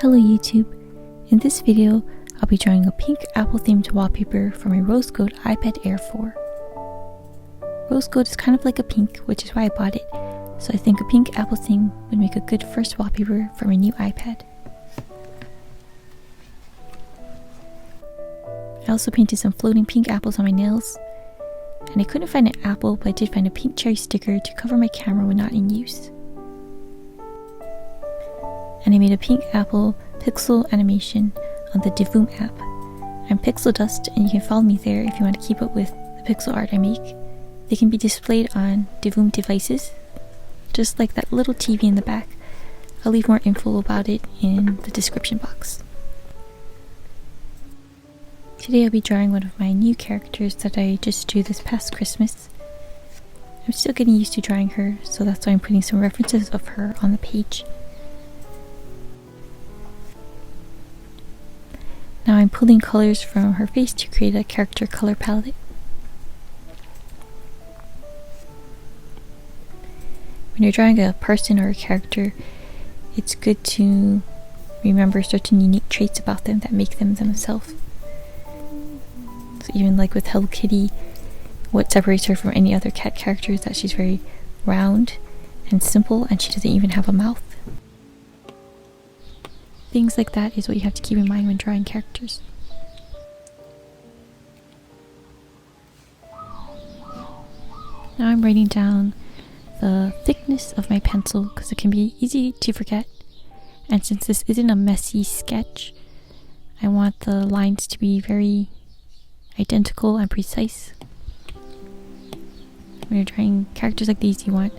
Hello YouTube! In this video, I'll be drawing a pink apple themed wallpaper from a rose gold iPad Air 4. Rose gold is kind of like a pink, which is why I bought it, so I think a pink apple theme would make a good first wallpaper for my new iPad. I also painted some floating pink apples on my nails, and I couldn't find an apple, but I did find a pink cherry sticker to cover my camera when not in use. And I made a pink apple pixel animation on the Divoom app. I'm Pixel Dust, and you can follow me there if you want to keep up with the pixel art I make. They can be displayed on Divoom devices, just like that little TV in the back. I'll leave more info about it in the description box. Today I'll be drawing one of my new characters that I just drew this past Christmas. I'm still getting used to drawing her, so that's why I'm putting some references of her on the page. Now I'm pulling colors from her face to create a character color palette. When you're drawing a person or a character, it's good to remember certain unique traits about them that make them themselves. So even like with Hello Kitty, what separates her from any other cat character is that she's very round and simple, and she doesn't even have a mouth. Things like that is what you have to keep in mind when drawing characters. Now I'm writing down the thickness of my pencil because it can be easy to forget. And since this isn't a messy sketch, I want the lines to be very identical and precise. When you're drawing characters like these, you want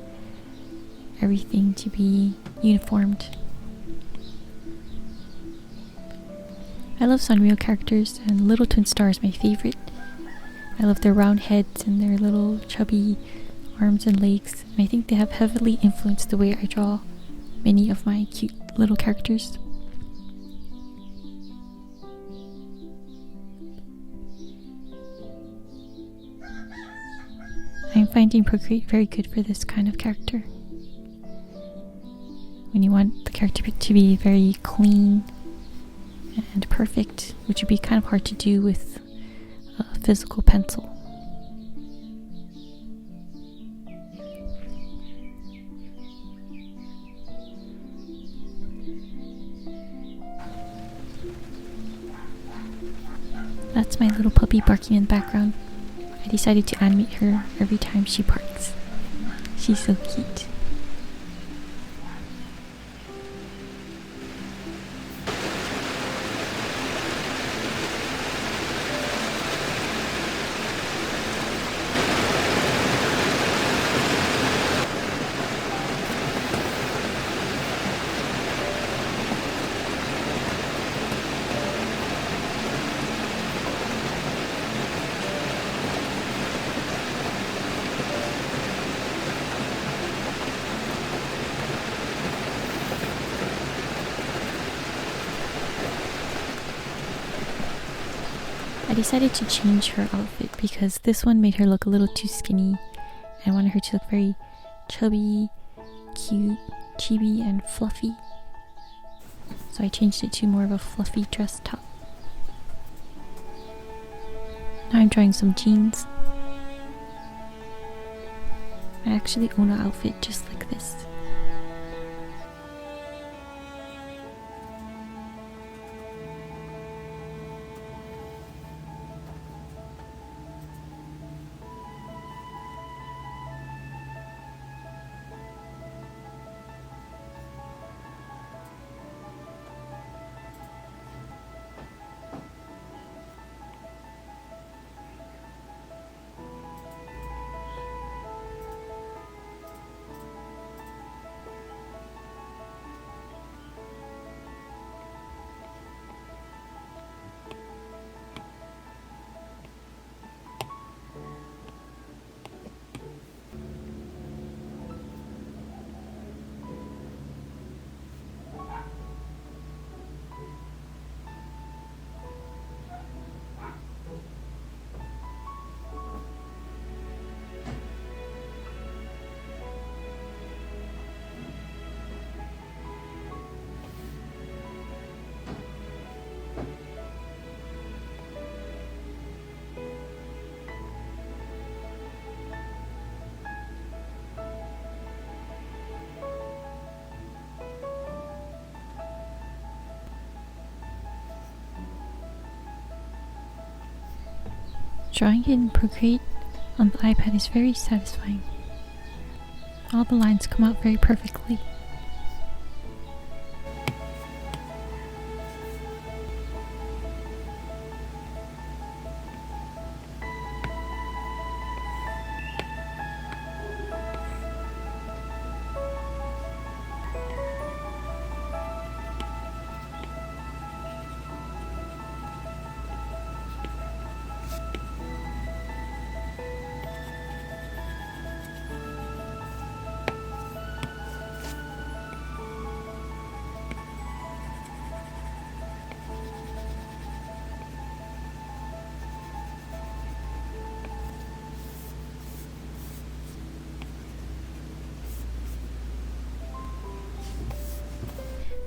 everything to be uniformed. I love Sanrio characters, and Little Twin Star is my favorite. I love their round heads and their little chubby arms and legs, and I think they have heavily influenced the way I draw many of my cute little characters. I'm finding Procreate very good for this kind of character. When you want the character to be very clean and perfect, which would be kind of hard to do with a physical pencil. That's my little puppy barking in the background. I decided to animate her every time she barks. She's so cute. I decided to change her outfit because this one made her look a little too skinny. I wanted her to look very chubby, cute, chibi, and fluffy. So I changed it to more of a fluffy dress top. Now I'm drawing some jeans. I actually own an outfit just like this. Drawing it in Procreate on the iPad is very satisfying. All the lines come out very perfectly.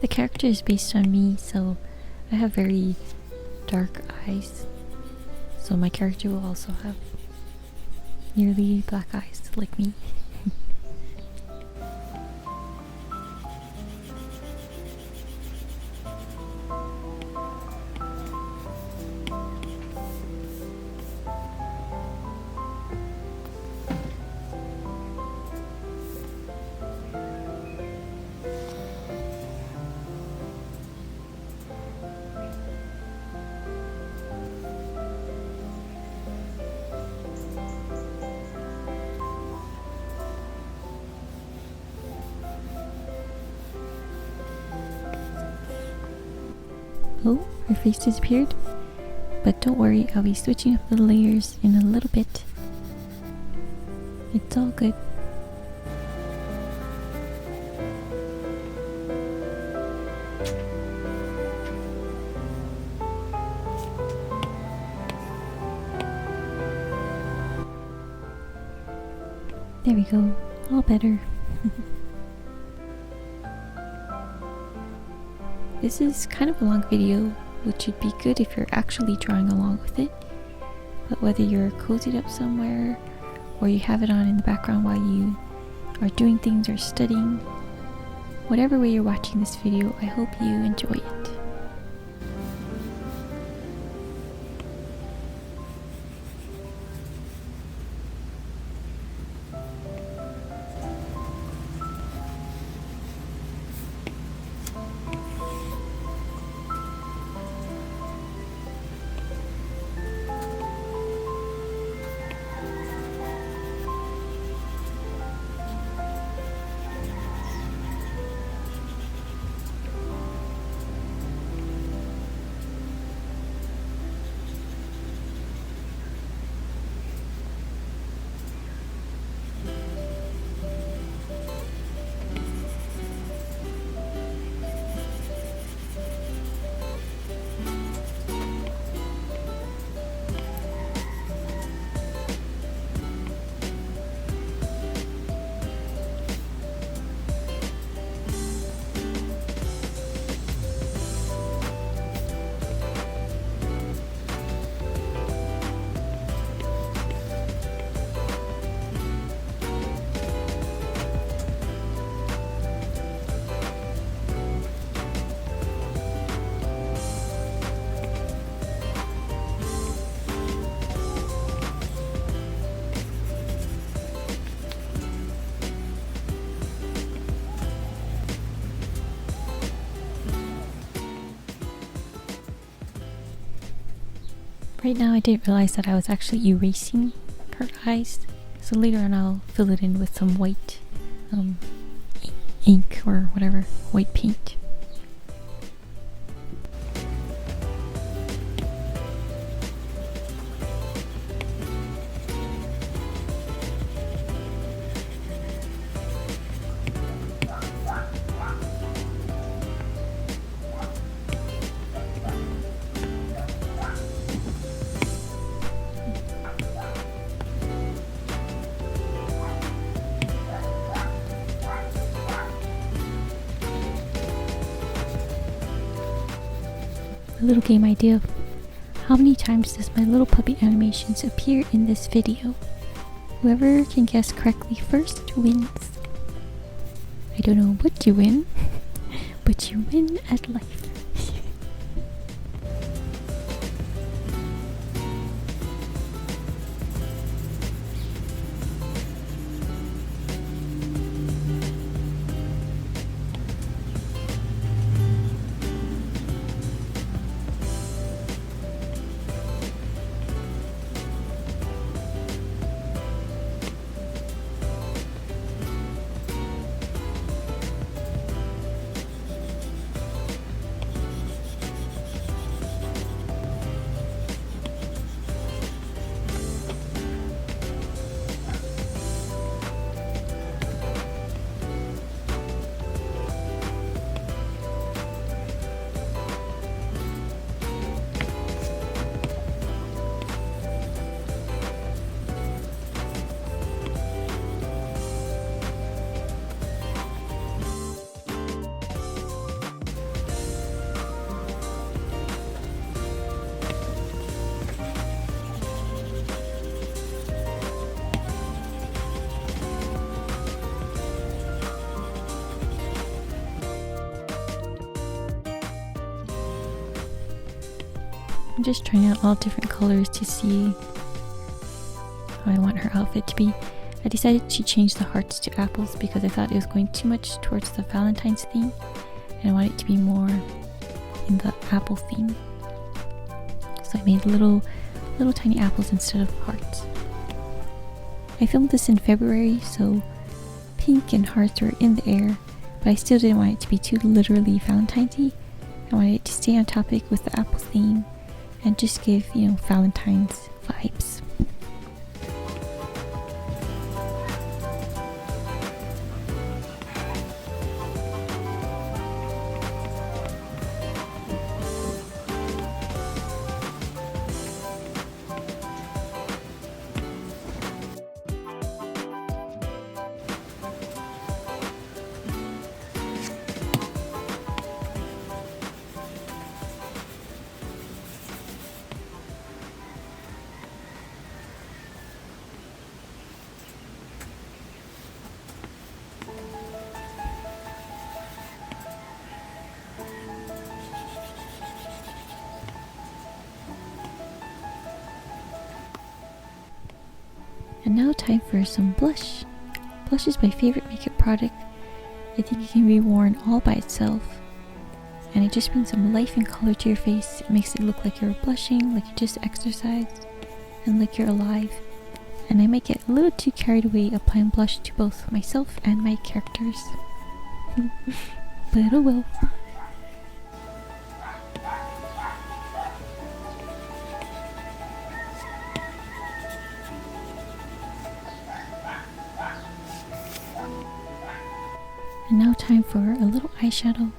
The character is based on me, so I have very dark eyes. So my character will also have nearly black eyes, like me. Oh, her face disappeared. But don't worry, I'll be switching up the layers in a little bit. It's all good. There we go, all better. This is kind of a long video, which would be good if you're actually drawing along with it. But whether you're cozied up somewhere, or you have it on in the background while you are doing things or studying, whatever way you're watching this video, I hope you enjoy it. Right now I didn't realize that I was actually erasing her eyes, so later on I'll fill it in with some white ink or whatever, white paint. A little game idea. How many times does my little puppy animations appear in this video? Whoever can guess correctly first wins. I don't know what you win, but you win at life. I'm just trying out all different colors to see how I want her outfit to be. I decided to change the hearts to apples because I thought it was going too much towards the Valentine's theme, and I want it to be more in the apple theme. So I made little tiny apples instead of hearts. I filmed this in February, so pink and hearts were in the air, but I still didn't want it to be too literally Valentine's-y. I wanted it to stay on topic with the apple theme and just give, Valentine's vibes. And now time for some blush. Blush is my favorite makeup product. I think it can be worn all by itself. And it just brings some life and color to your face. It makes it look like you're blushing, like you just exercised, and like you're alive. And I might get a little too carried away applying blush to both myself and my characters. But oh well. And now time for a little eyeshadow.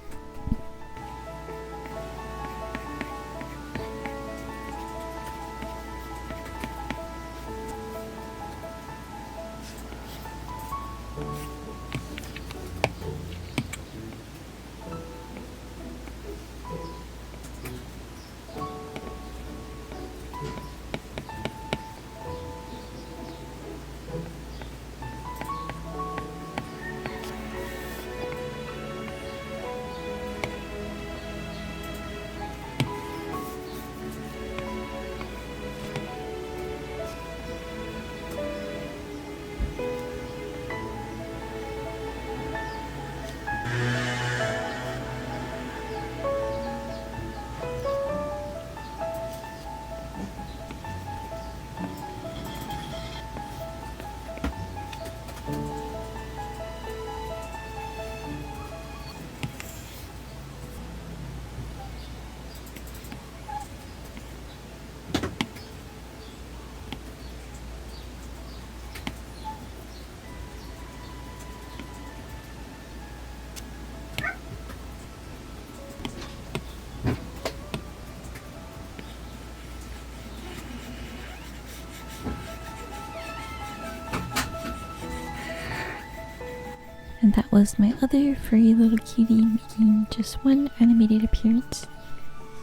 And that was my other furry little cutie making just one animated appearance.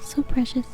So precious.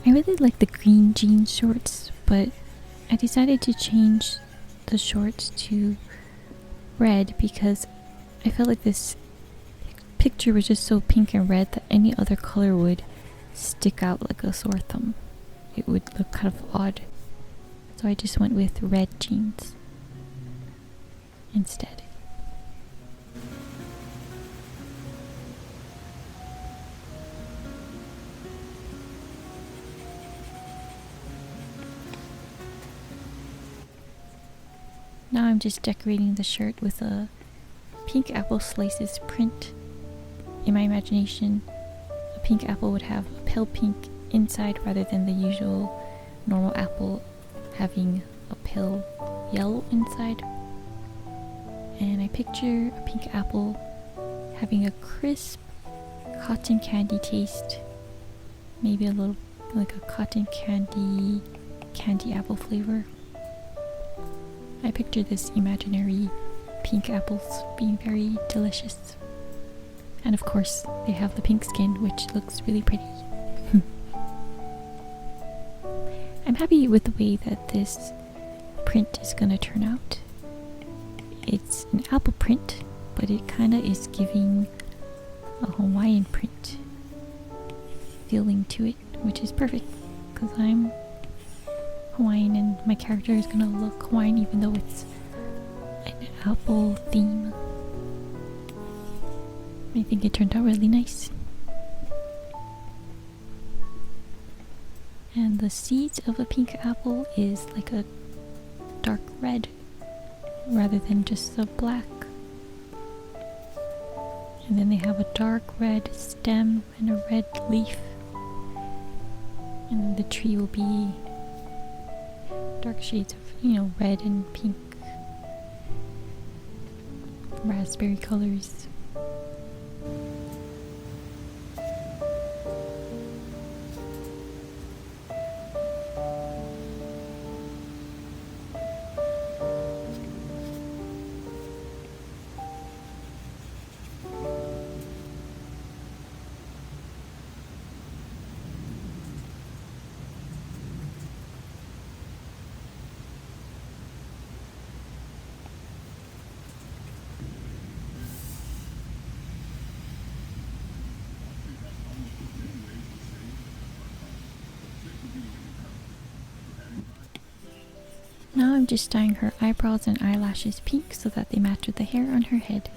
I really like the green jean shorts, but I decided to change the shorts to red because I felt like this picture was just so pink and red that any other color would stick out like a sore thumb. It would look kind of odd. So I just went with red jeans instead. Now I'm just decorating the shirt with a pink apple slices print. In my imagination, a pink apple would have a pale pink inside rather than the usual normal apple having a pale yellow inside. And I picture a pink apple having a crisp cotton candy taste, maybe a little like a cotton candy apple flavor. I picture this imaginary pink apples being very delicious. And of course, they have the pink skin, which looks really pretty. I'm happy with the way that this print is gonna turn out. It's an apple print, but it kinda is giving a Hawaiian print feeling to it, which is perfect, because I'm Hawaiian and my character is gonna look Hawaiian even though it's an apple theme. I think it turned out really nice. And the seeds of a pink apple is like a dark red rather than just a black. And then they have a dark red stem and a red leaf. And then the tree will be dark shades of, red and pink, raspberry colors. Now I'm just dyeing her eyebrows and eyelashes pink so that they match with the hair on her head.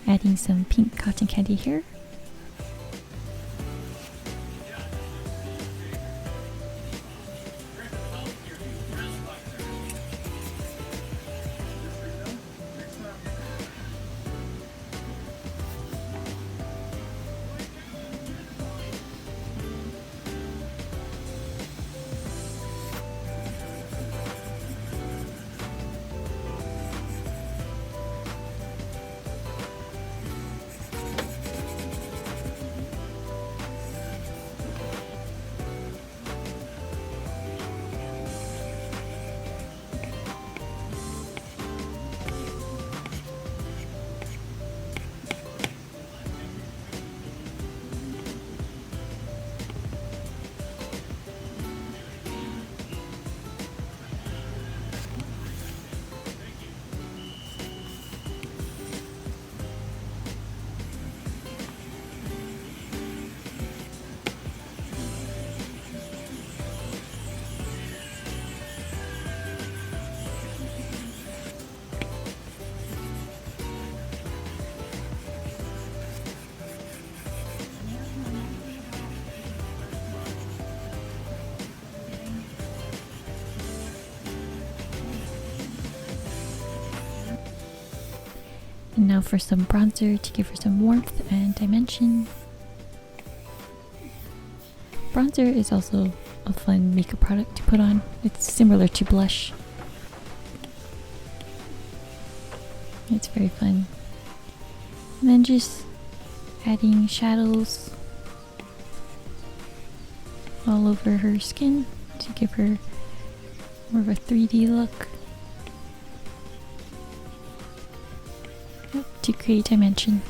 Adding some pink cotton candy here. And now for some bronzer to give her some warmth and dimension. Bronzer is also a fun makeup product to put on. It's similar to blush. It's very fun. And then just adding shadows all over her skin to give her more of a 3D look. Yep, to create dimension.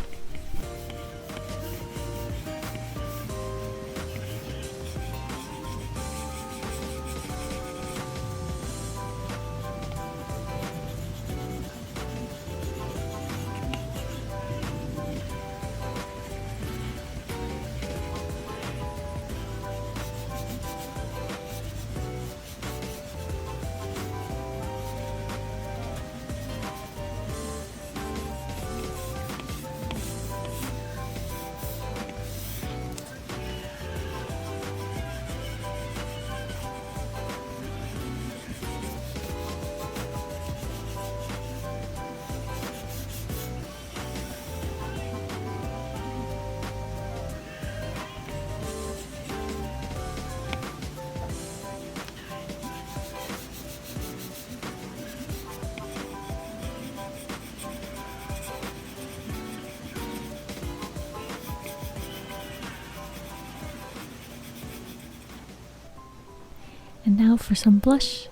And now for some blush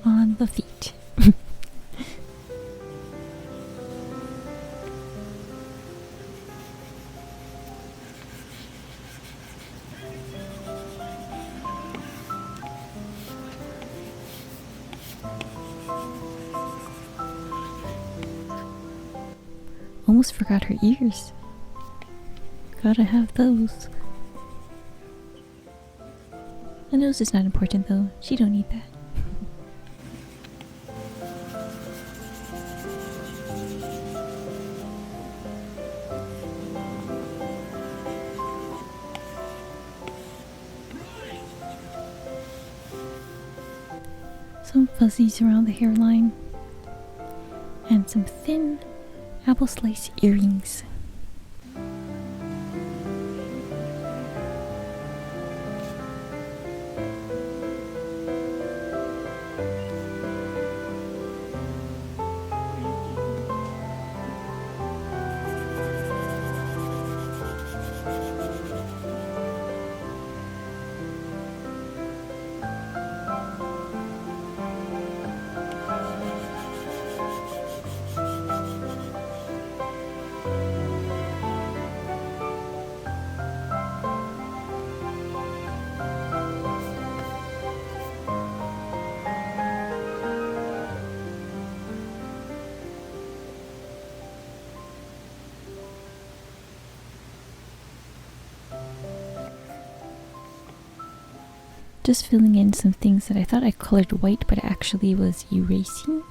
on the feet. Almost forgot her ears. Gotta have those. The nose is not important though, she don't need that. Some fuzzies around the hairline. And some thin apple slice earrings. Just filling in some things that I thought I colored white, but it actually was erasing.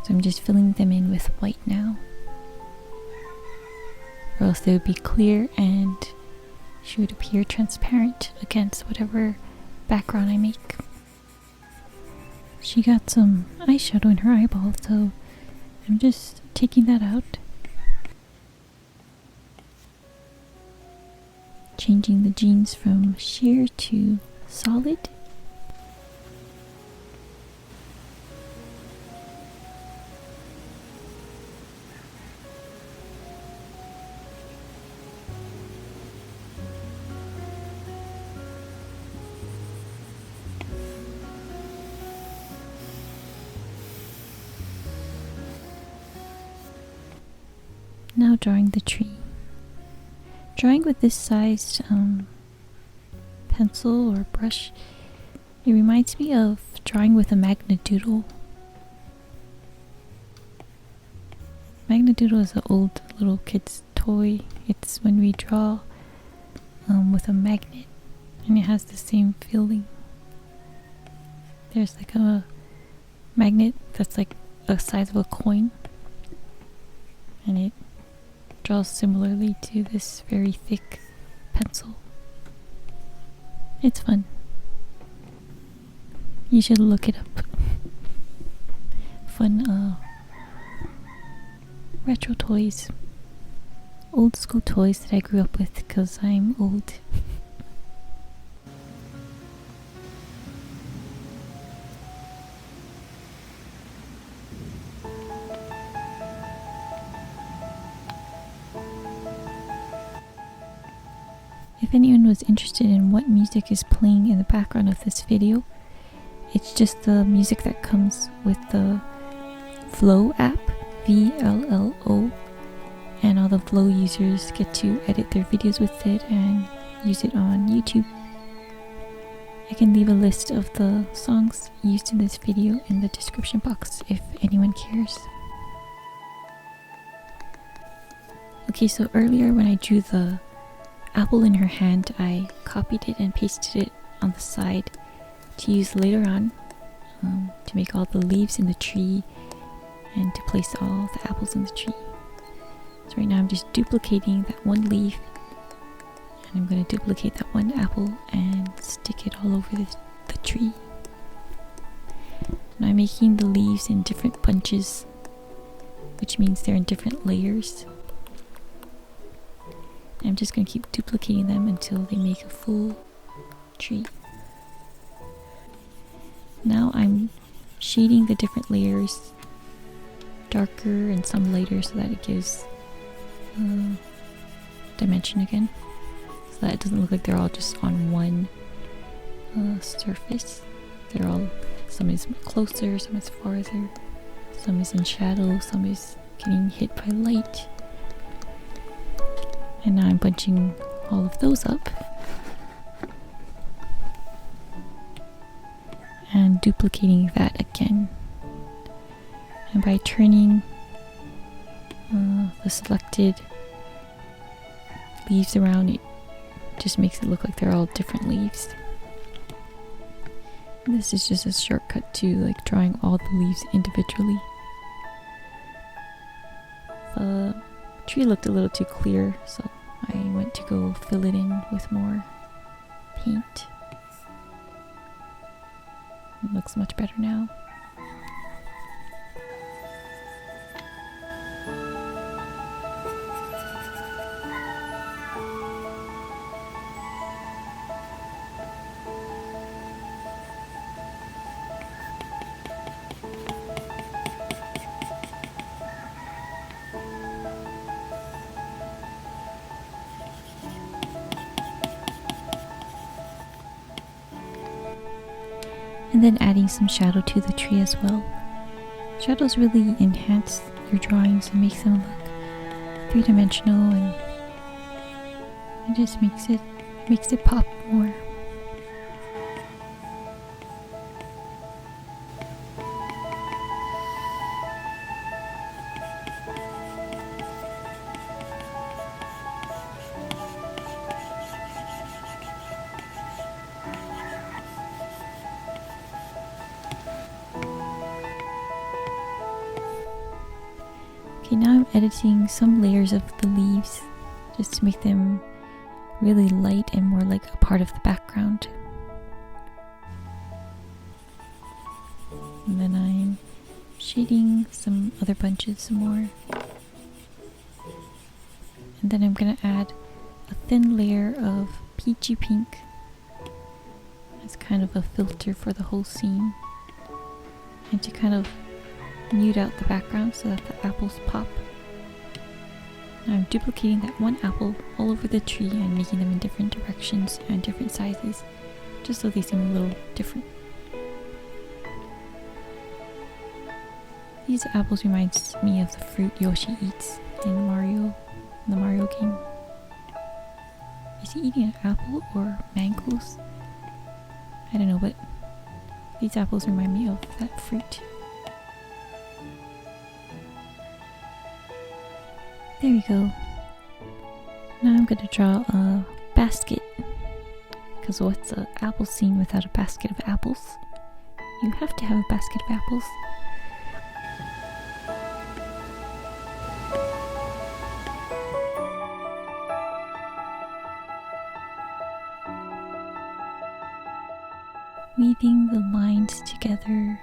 So I'm just filling them in with white now. Or else they would be clear and she would appear transparent against whatever background I make. She got some eyeshadow in her eyeball, so I'm just taking that out. Changing the jeans from sheer to solid. Now drawing the tree. Drawing with this sized pencil or brush, it reminds me of drawing with a magnadoodle. Magnadoodle is an old little kid's toy. It's when we draw with a magnet, and it has the same feeling. There's like a magnet that's like the size of a coin, and it draws similarly to this very thick pencil. It's fun. You should look it up. Fun retro toys. Old school toys that I grew up with because I'm old. If anyone was interested in what music is playing in the background of this video, it's just the music that comes with the Flow app, VLLO, and all the Flow users get to edit their videos with it and use it on YouTube. I can leave a list of the songs used in this video in the description box if anyone cares. Okay, so earlier when I drew the apple in her hand, I copied it and pasted it on the side to use later on to make all the leaves in the tree and to place all the apples in the tree. So right now I'm just duplicating that one leaf, and I'm going to duplicate that one apple and stick it all over the tree. And I'm making the leaves in different bunches, which means they're in different layers. I'm just going to keep duplicating them until they make a full tree. Now I'm shading the different layers darker and some lighter so that it gives dimension again, so that it doesn't look like they're all just on one surface. They're all, some is closer, some is farther, some is in shadow, some is getting hit by light. And now I'm bunching all of those up and duplicating that again. And by turning the selected leaves around, it just makes it look like they're all different leaves. And this is just a shortcut to like drawing all the leaves individually. The tree looked a little too clear, so I went to go fill it in with more paint. It looks much better now. And then adding some shadow to the tree as well. Shadows really enhance your drawings and makes them look three-dimensional, and it just makes it pop more. Okay, now I'm editing some layers of the leaves just to make them really light and more like a part of the background. And then I'm shading some other bunches some more. And then I'm gonna add a thin layer of peachy pink as kind of a filter for the whole scene, and to kind of mute out the background so that the apples pop. Now I'm duplicating that one apple all over the tree and making them in different directions and different sizes, just so they seem a little different. These apples reminds me of the fruit Yoshi eats in the Mario game. Is he eating an apple or mangoes? I don't know, but these apples remind me of that fruit. There we go. Now I'm going to draw a basket, because what's an apple scene without a basket of apples? You have to have a basket of apples. Weaving the lines together.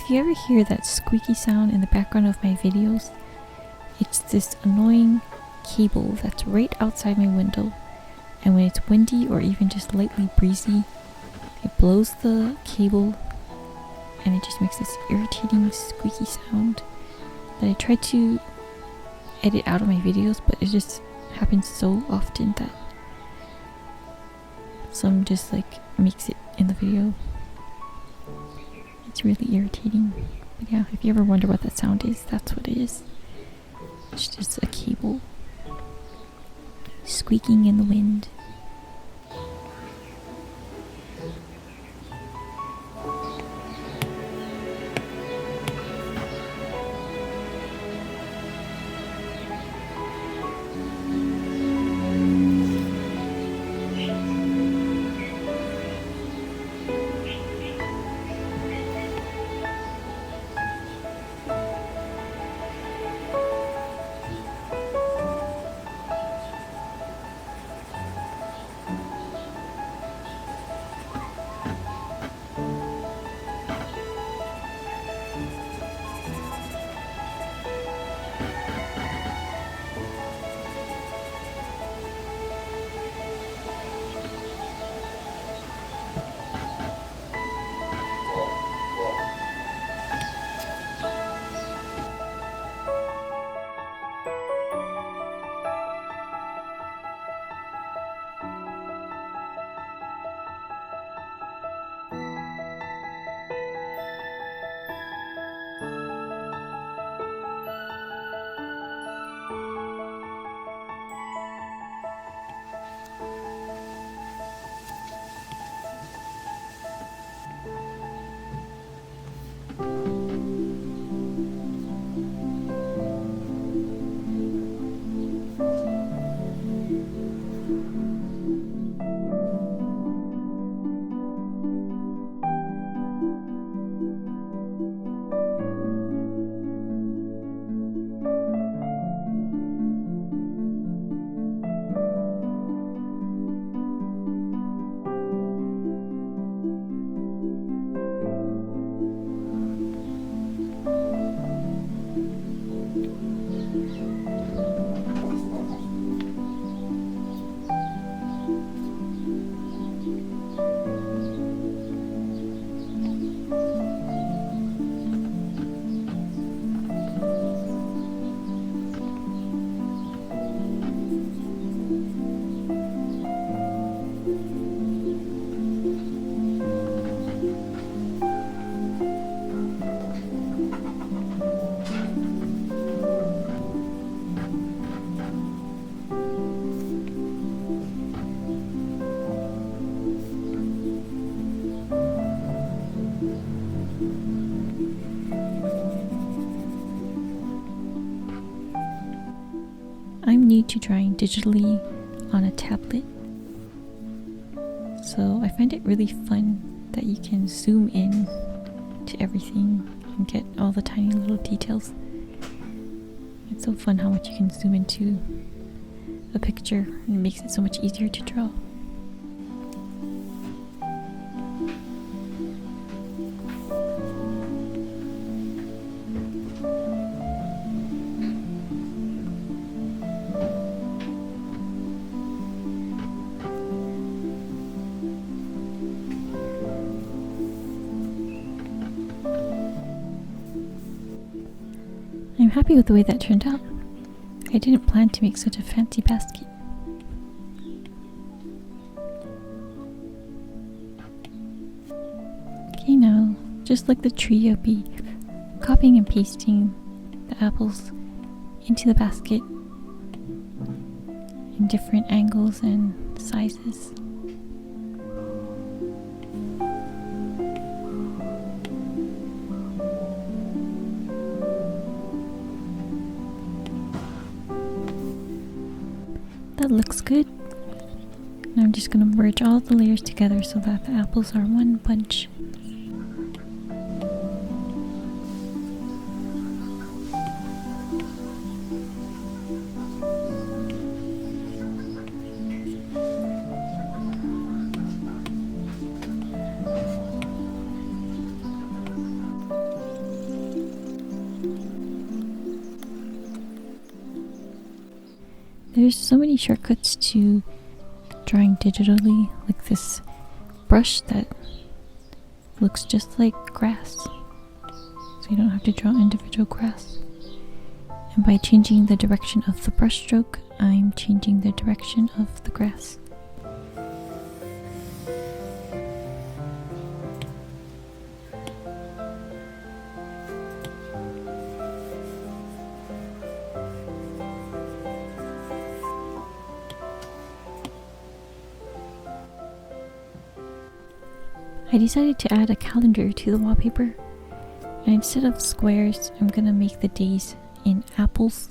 If you ever hear that squeaky sound in the background of my videos, it's this annoying cable that's right outside my window, and when it's windy or even just lightly breezy, it blows the cable and it just makes this irritating squeaky sound that I try to edit out of my videos, but it just happens so often that some just like makes it in the video. It's really irritating. But yeah, if you ever wonder what that sound is, that's what it is. It's just a cable squeaking in the wind. I'm new to drawing digitally on a tablet, so I find it really fun that you can zoom in to everything and get all the tiny little details. It's so fun how much you can zoom into a picture, and it makes it so much easier to draw. I'm happy with the way that turned out. I didn't plan to make such a fancy basket. Okay, now, just like the tree, I'll be copying and pasting the apples into the basket in different angles and sizes. That looks good. And I'm just going to merge all the layers together so that the apples are one bunch. There's so many shortcuts to drawing digitally, like this brush that looks just like grass. So you don't have to draw individual grass. And by changing the direction of the brush stroke, I'm changing the direction of the grass. I decided to add a calendar to the wallpaper, and instead of squares, I'm gonna make the days in apples.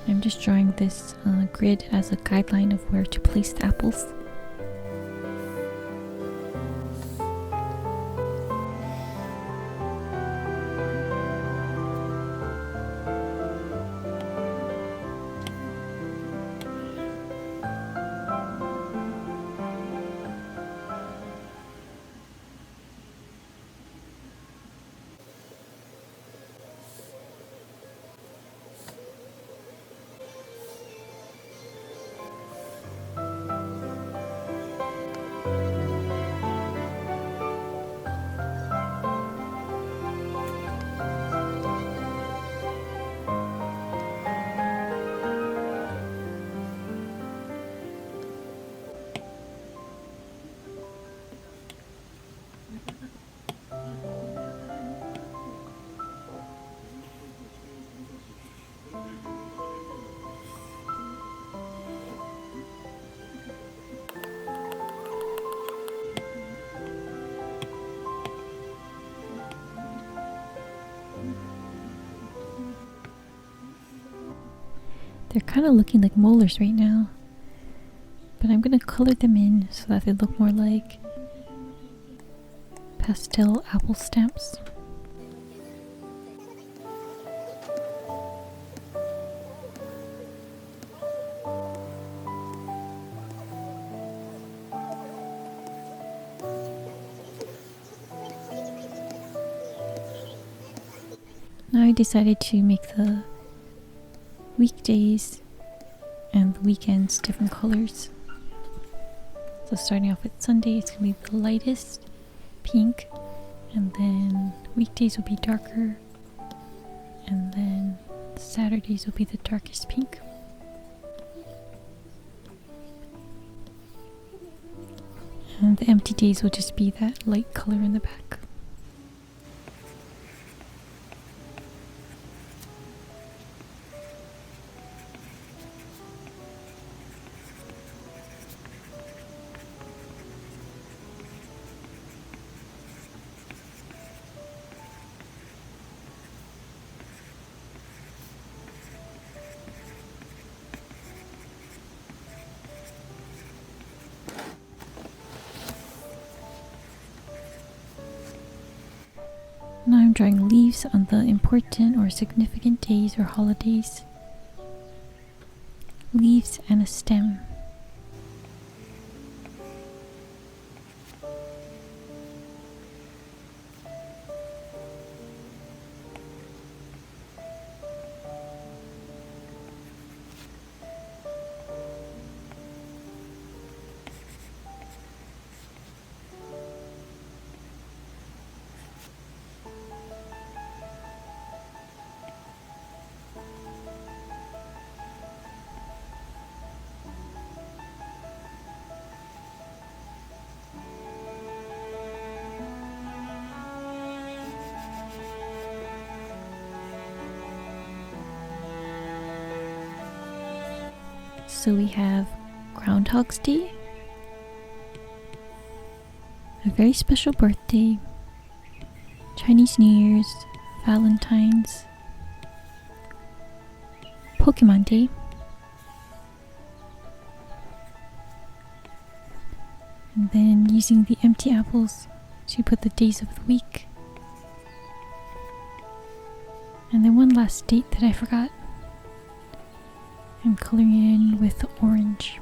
I'm just drawing this grid as a guideline of where to place the apples. They're kind of looking like molars right now, but I'm gonna color them in so that they look more like pastel apple stamps. Now I decided to make the weekdays and the weekends different colors. So starting off with Sunday, it's going to be the lightest pink, and then weekdays will be darker, and then Saturdays will be the darkest pink. And the empty days will just be that light color in the back. Now I'm drawing leaves on the important or significant days or holidays. Leaves and a stem. So we have Groundhog's Day, a very special birthday, Chinese New Year's, Valentine's, Pokemon Day, and then using the empty apples to put the days of the week, and then one last date that I forgot. I'm coloring it in with orange.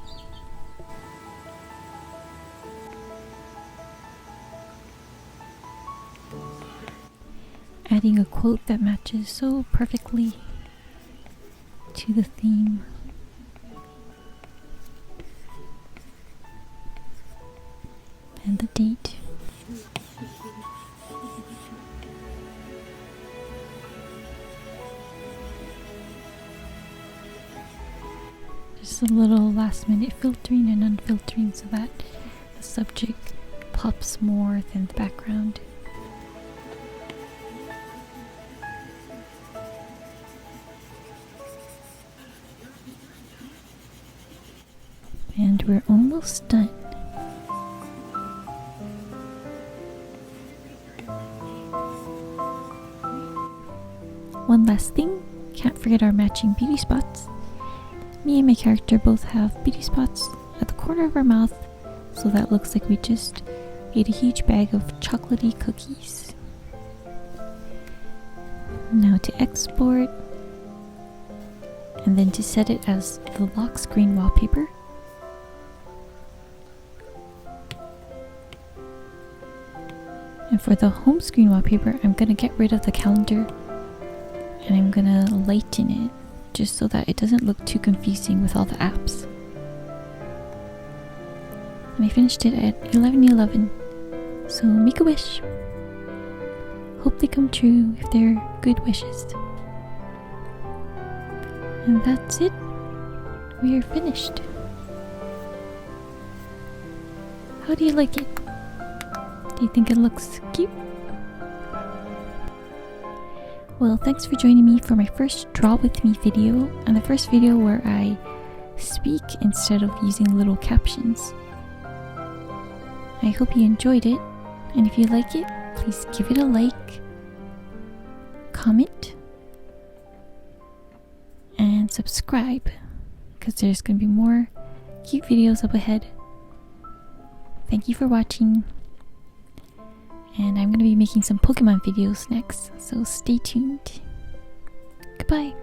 Adding a quote that matches so perfectly to the theme. And the date. Just a little last minute filtering and unfiltering so that the subject pops more than the background. And we're almost done. One last thing, can't forget our matching beauty spots. Me and my character both have beauty spots at the corner of our mouth, so that looks like we just ate a huge bag of chocolatey cookies. Now to export, and then to set it as the lock screen wallpaper. And for the home screen wallpaper, I'm gonna get rid of the calendar and I'm gonna lighten it just so that it doesn't look too confusing with all the apps. And I finished it at 11:11, so make a wish. Hope they come true if they're good wishes. And that's it. We are finished. How do you like it? Do you think it looks cute? Well, thanks for joining me for my first Draw With Me video, and the first video where I speak instead of using little captions. I hope you enjoyed it, and if you like it, please give it a like, comment, and subscribe, because there's going to be more cute videos up ahead. Thank you for watching. And I'm going to be making some Pokemon videos next, so stay tuned. Goodbye.